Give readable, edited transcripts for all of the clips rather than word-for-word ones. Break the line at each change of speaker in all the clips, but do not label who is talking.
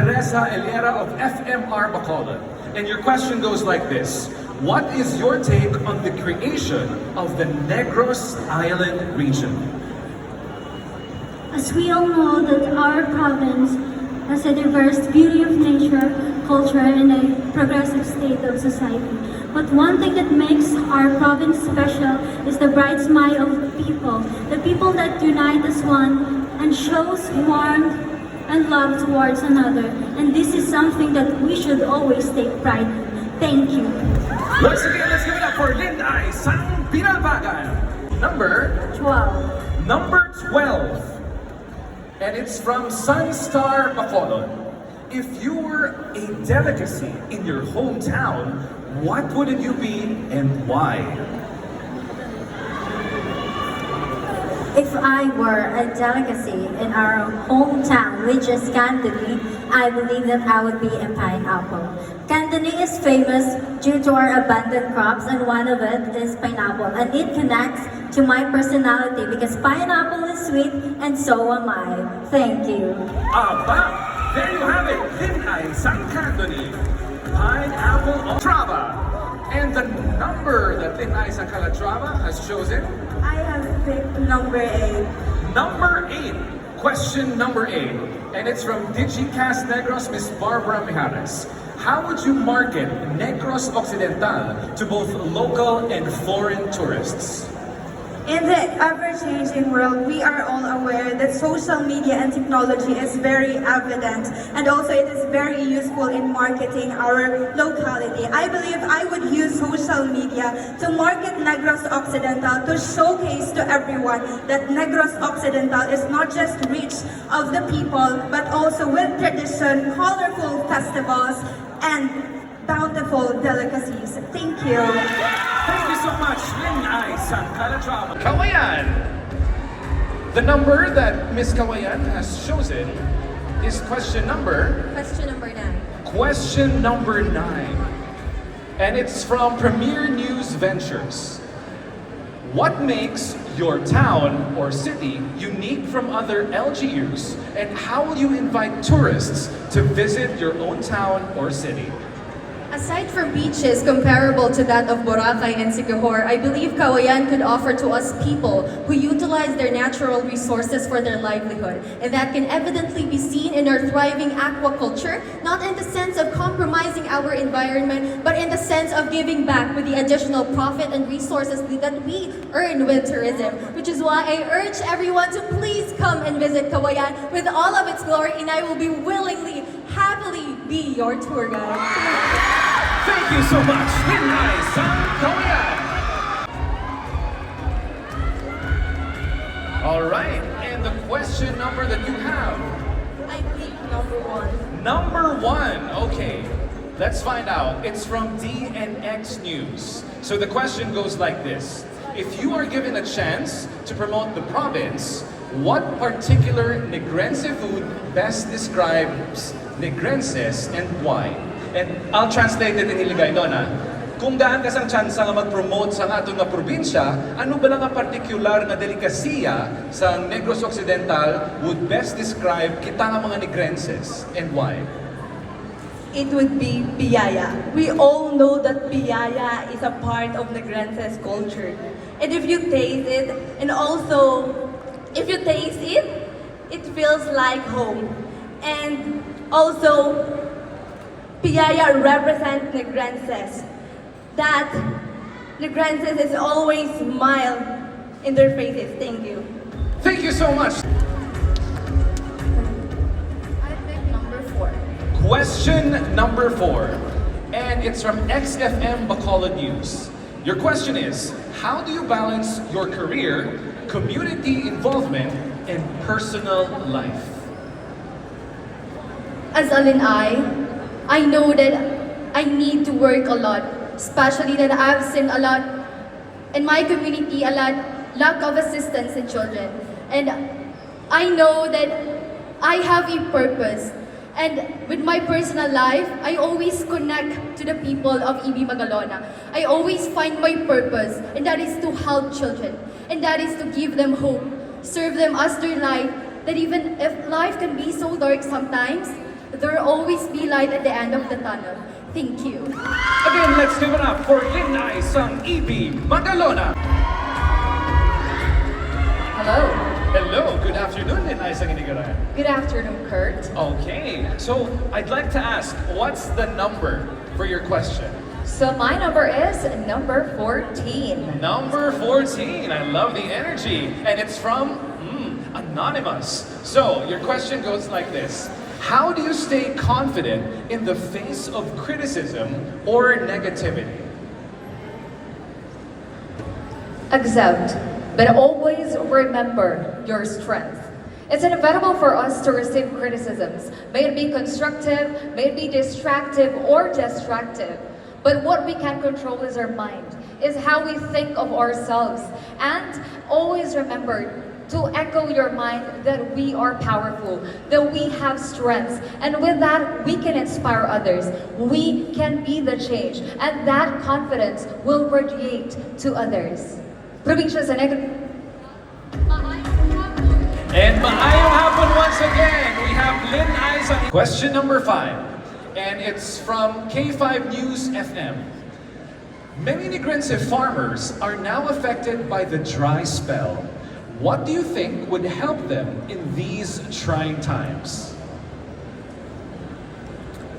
Teresa Eliera of FMR Bacolod. And your question goes like this. What is your take on the creation of the Negros Island region?
As we all know that our province has a diverse beauty of nature, culture, and a progressive state of society. But one thing that makes our province special is the bright smile of the people that unite as one and shows warmth and love towards another. And this is something that we should always take pride in. Thank you.
Once again, let's give it up for Linday Sang Pinalbagan. Number
12.
Number 12. And it's from Sunstar Bacolod. If you were a delicacy in your hometown, what would you be and why?
If I were a delicacy in our hometown, which is Cantonese, I believe that I would be a pineapple. Cantonese is famous due to our abundant crops, and one of it is pineapple. And it connects to my personality because pineapple is sweet and so am I. Thank you.
Aba! There you have it! Linday Sang Cantonese. Pineapple on Trava. And the number that Linday Sang Calatrava has chosen?
I have picked number 8.
Number 8. Question number 8. And it's from DigiCast Negros, Miss Barbara Mijares. How would you market Negros Occidental to both local and foreign tourists?
In the ever-changing world, we are all aware that social media and technology is very evident, and also it is very useful in marketing our locality. I believe I would use social media to market Negros Occidental, to showcase to everyone that Negros Occidental is not just rich of the people, but also with tradition, colorful festivals, and bountiful delicacies. Thank you.
Thank you so much, Linday Sang Calatrava. Kawayan! The number that Miss Kawayan has chosen is question number
9.
Question number 9. And it's from Premier News Ventures. What makes your town or city unique from other LGUs, and how will you invite tourists to visit your own town or city?
Aside from beaches comparable to that of Boracay and Siquijor, I believe Cauayan could offer to us people who utilize their natural resources for their livelihood. And that can evidently be seen in our thriving aquaculture, not in the sense of compromising our environment, but in the sense of giving back with the additional profit and resources that we earn with tourism. Which is why I urge everyone to please come and visit Cauayan with all of its glory, and I will be willingly, happily be your tour guide.
Thank you so much, Linday Sang Kawayan. All right, and the question number that you have?
I pick number 1.
Number 1, okay. Let's find out. It's from DNX News. So the question goes like this. If you are given a chance to promote the province, what particular Negrense food best describes Negrenses and why? And I'll translate it in iligay doon Kung daan ka sang chance nga mag-promote sa aton nga probinsya, ano ba lang nga partikular nga delikasiya sa Negros Occidental would best describe kita nga mga Negrenses and why?
It would be piyaya. We all know that piyaya is a part of Negrenses culture. And if you taste it, and also if you taste it, it feels like home. And also, piyaya represents Negrenses. That Negrenses is always smile in their faces. Thank you.
Thank you so much.
I pick number 4.
Question number 4. And it's from XFM Bacolod News. Your question is, how do you balance your career, community involvement, and personal life?
As Alin I know that I need to work a lot, especially that I've seen a lot in my community, a lot lack of assistance in children. And I know that I have a purpose. And with my personal life, I always connect to the people of EB Magalona. I always find my purpose, and that is to help children. And that is to give them hope, serve them as their life, that even if life can be so dark sometimes, There will always be light at the end of the tunnel. Thank you.
Again, let's give it up for Linay Sang Ibi Magalona.
Hello.
Hello, good afternoon, Linay Sang Inigaran.
Good afternoon, Kurt.
Okay, so I'd like to ask, what's the number for your question?
So my number is number 14.
Number 14, I love the energy. And it's from Anonymous. So your question goes like this. How do you stay confident in the face of criticism or negativity?
Accept, but always remember your strength. It's inevitable for us to receive criticisms, may it be constructive, may it be distractive or destructive. But what we can control is our mind, is how we think of ourselves. And always remember to echo your mind that we are powerful, that we have strengths. And with that, we can inspire others. We can be the change. And that confidence will radiate to others. Probinsya sa Negros.
And maayong hapon once again. We have Linay Sang. Question number 5. And it's from K5 News FM. Many Negrense farmers are now affected by the dry spell. What do you think would help them in these trying times?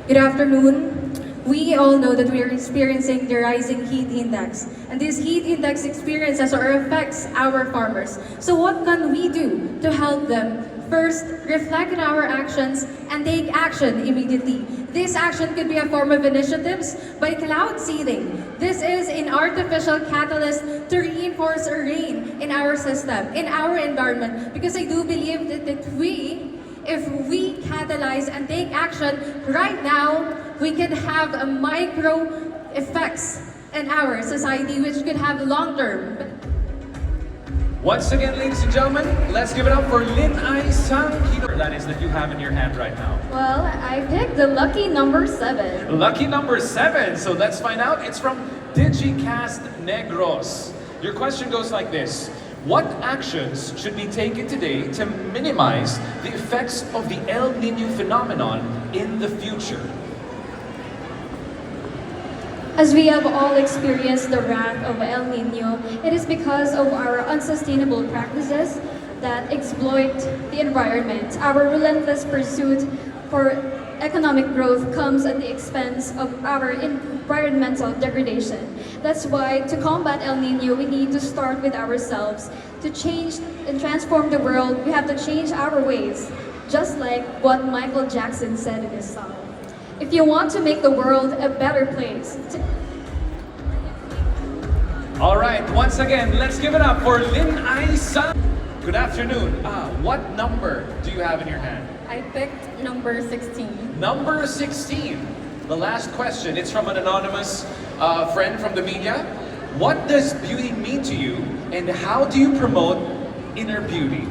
Good afternoon. We all know that we are experiencing the rising heat index. And this heat index experiences or affects our farmers. So what can we do to help them? First, reflect on our actions and take action immediately. This action could be a form of initiatives by cloud seeding. This is an artificial catalyst to reinforce rain in our system, in our environment. Because I do believe that if we catalyze and take action right now, we can have a micro effects in our society which could have long-term.
Once again, ladies and gentlemen, let's give it up for Linay Sang. That is that you have in your hand right now.
Well, I picked the lucky number 7.
Lucky number 7. So let's find out. It's from Digicast Negros. Your question goes like this. What actions should be taken today to minimize the effects of the El Nino phenomenon in the future?
As we have all experienced the wrath of El Nino, it is because of our unsustainable practices that exploit the environment. Our relentless pursuit for economic growth comes at the expense of our environmental degradation. That's why to combat El Nino, we need to start with ourselves. To change and transform the world, we have to change our ways, just like what Michael Jackson said in his song. If you want to make the world a better place.
All right, once again, let's give it up for Linay Sang. Good afternoon. What number do you have in your hand?
I picked number 16.
Number 16. The last question. It's from an anonymous friend from the media. What does beauty mean to you, and how do you promote inner beauty?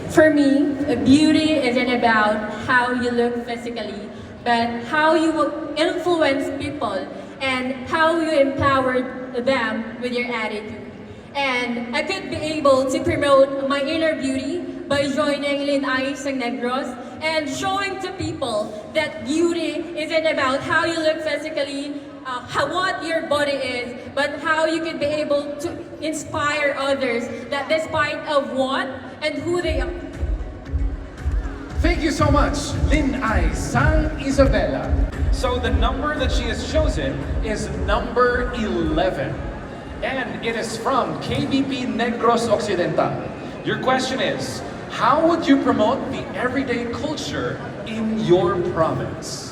For me, beauty isn't about how you look physically, but how you will influence people and how you empower them with your attitude. And I could be able to promote my inner beauty by joining Linay Sang Negros and showing to people that beauty isn't about how you look physically, what your body is, but how you can be able to inspire others that despite of what and who they are.
Thank you so much, Linay Sang Isabella. So the number that she has chosen is number 11. And it is from KBP Negros Occidental. Your question is, how would you promote the everyday culture in your province?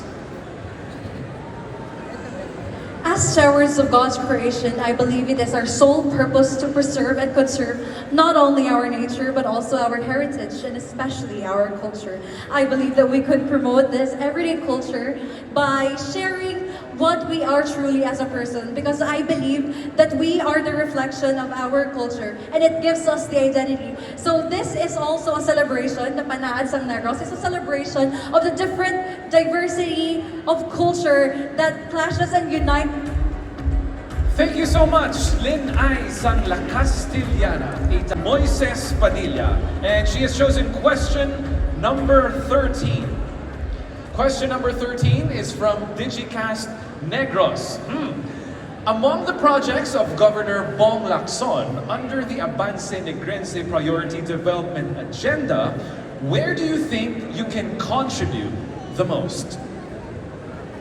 As stewards of God's creation, I believe it is our sole purpose to preserve and conserve not only our nature but also our heritage and especially our culture. I believe that we could promote this everyday culture by sharing what we are truly as a person, because I believe that we are the reflection of our culture and it gives us the identity. So this is also a celebration, the Panaad Sang Negros is a celebration of the different diversity of culture that clashes and unite.
Thank you so much, Lynn Ay San La Castillana, Moises Padilla, and she has chosen question number 13. Question number 13 is from Digicast Negros. Among the projects of Governor Bong Lacson under the Avance Negrense Priority Development Agenda, where do you think you can contribute the most?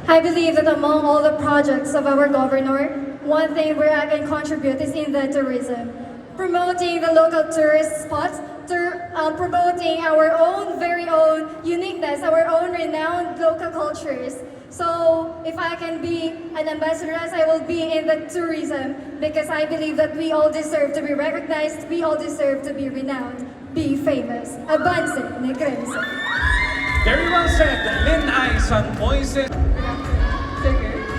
I believe that among all the projects of our governor, one thing where I can contribute is in the tourism. Promoting the local tourist spots, promoting our own very own uniqueness, our own renowned local cultures. So if I can be an ambassador, I will be in the tourism because I believe that we all deserve to be recognized, we all deserve to be renowned, be famous. Avance Negrense.
Very well said, Lynn Ay San Moises.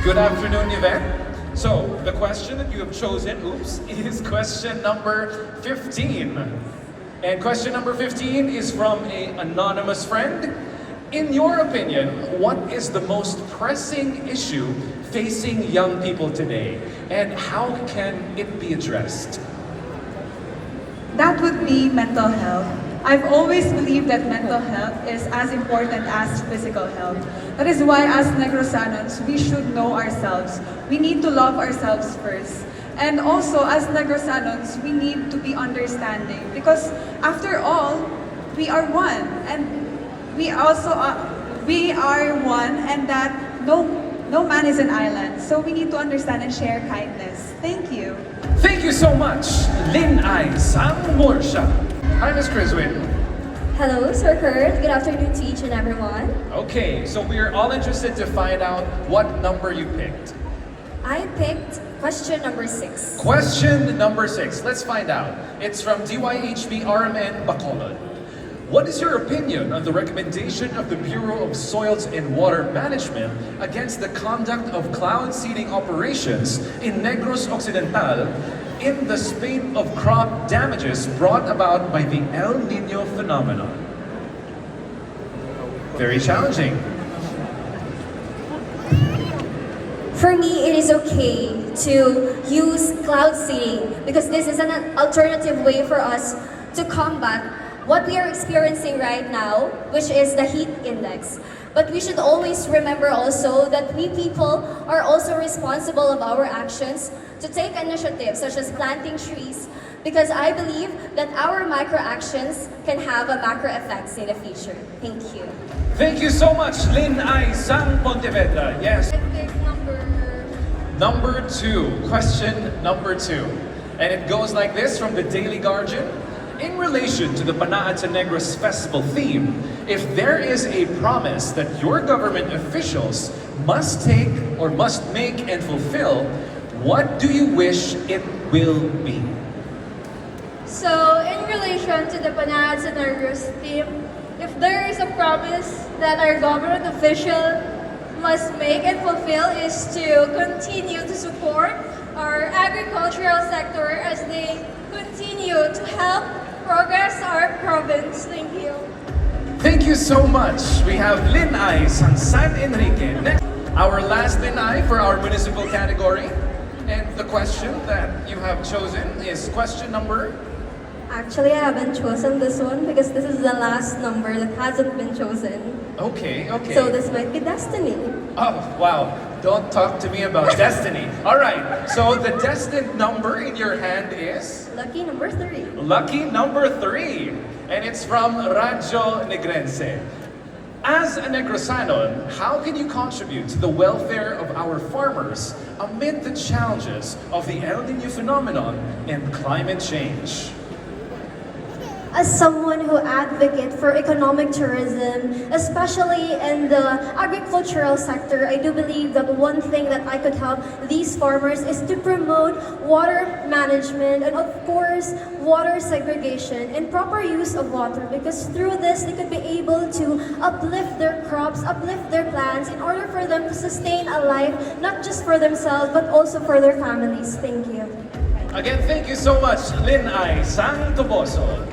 Good afternoon, Yvette. So, the question that you have chosen, is question number 15. And question number 15 is from an anonymous friend. In your opinion, what is the most pressing issue facing young people today? And how can it be addressed?
That would be mental health. I've always believed that mental health is as important as physical health. That is why as Negrosanons, we should know ourselves. We need to love ourselves first. And also as Negrosanons, we need to be understanding because after all, we are one. And we are one and that no man is an island. So we need to understand and share kindness. Thank you.
Thank you so much, Lynn Ay San Morsha. Hi, Ms. Criswin.
Hello, Sir Kurt. Good afternoon to each and everyone.
Okay, so we are all interested to find out what number you picked.
I picked question number 6.
Question number 6. Let's find out. It's from DYHB RMN Bacolod. What is your opinion on the recommendation of the Bureau of Soils and Water Management against the conduct of cloud seeding operations in Negros Occidental in the spate of crop damages brought about by the El Nino phenomenon? Very challenging.
For me, it is okay to use cloud seeding because this is an alternative way for us to combat what we are experiencing right now, which is the heat index. But we should always remember also that we people are also responsible of our actions to take initiatives such as planting trees because I believe that our micro actions can have a macro effects in the future. Thank you.
Thank you so much, Lynn Ay San Pontevedra. Yes.
I think
Number 2. Question number 2. And it goes like this from the Daily Guardian. In relation to the Banaan sa Negros Festival theme, if there is a promise that your government officials must take or must make and fulfill, what do you wish it will be?
So, in relation to the Banaan sa Negros theme, if there is a promise that our government official must make and fulfill is to continue to support our agricultural sector as they continue to help progress our province. Thank you.
Thank you so much. We have Lynn Ay San Enrique. Next, our last Lynn Ay for our municipal category. And the question that you have chosen is question number...
Actually, I haven't chosen this one because this is the last number that hasn't been chosen.
Okay.
So this might be destiny.
Oh, wow. Don't talk to me about destiny. All right. So the destined number in your hand is?
Lucky number 3.
Lucky number 3. And it's from Radyo Negrense. As a Negrosanon, how can you contribute to the welfare of our farmers amid the challenges of the El Nino phenomenon and climate change?
As someone who advocates for economic tourism, especially in the agricultural sector, I do believe that one thing that I could help these farmers is to promote water management and of course water segregation and proper use of water because through this they could be able to uplift their crops, uplift their plants in order for them to sustain a life not just for themselves but also for their families. Thank you.
Again, thank you so much, Lynn Ay San Toboso.